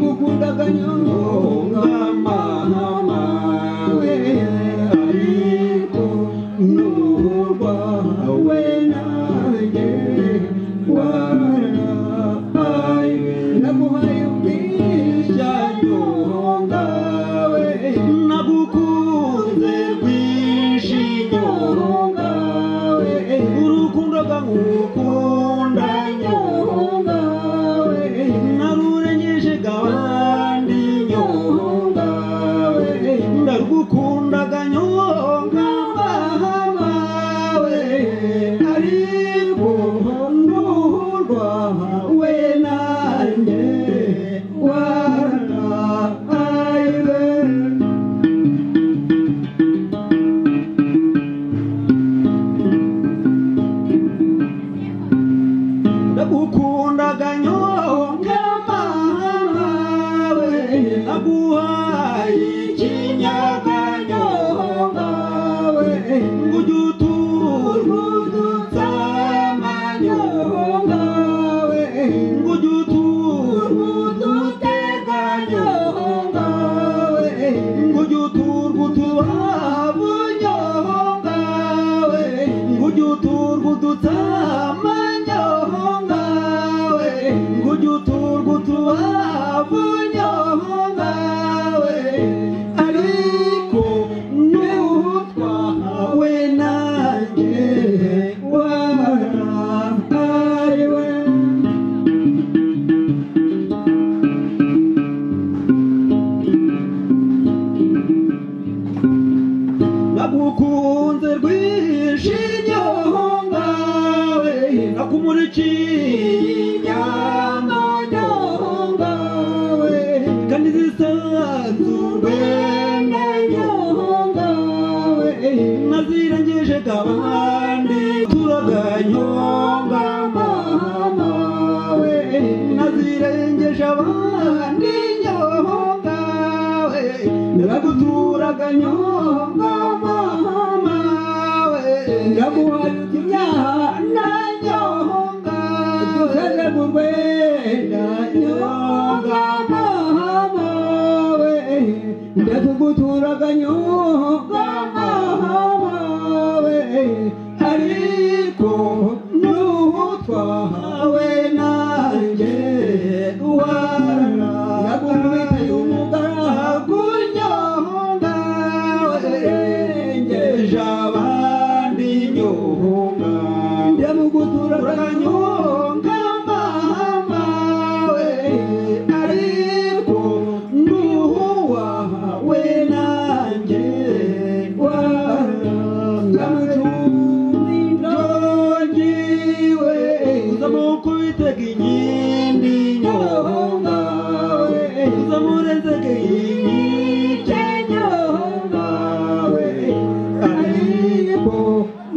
Gukunda kanyo mama we nagukundaga nyonga mama we ariko nurwa we nanjye wararaye nagukundaga nyonga mama we naguhaye ikinyaga nyonga we ngujuturudutama nyonga we ngujuturudutega nyonga we ngujuturgutubabu nyonga we ngujuturgudutama nyonga we ngujuturgutubabu nyonga we ariko nutwawe nanjye wararaye we nagukunze rwinshi nyonga we nakumurikiye inyama nyonga we kandi zisanzurwe na nyonga we nazirengeje kabandi turaga nyonga mama we nazirengeje abandi nyonga we naraguturaga nyonga mama we ndaguhaye inyana nyonga dusenegurwe na nyonga mama we ndatuguturaga nyonga mama we ariko nutwawe nanjye wararaye umugaragu nyonga we ngeje abandi nyonga ndamuguturaga nyonga mama we ariko nuwawe nanjye wararaye uzamukubitega inkindi nyonga we uzamurezege inkike nyonga we ariko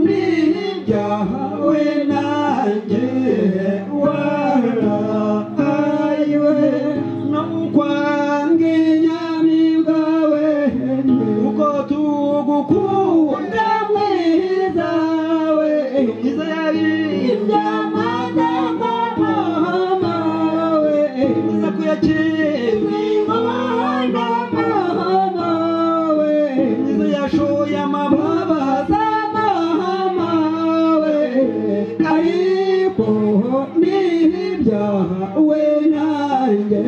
nibyawe nanjye wararaye we namukwange nyamibwa we uko tugukunda mwiza we mwiza yabibye amadaga mama we mwiza kuyakibwa imana mama we mwiza yashoye amababa za mama we ariko nibyawe nanjye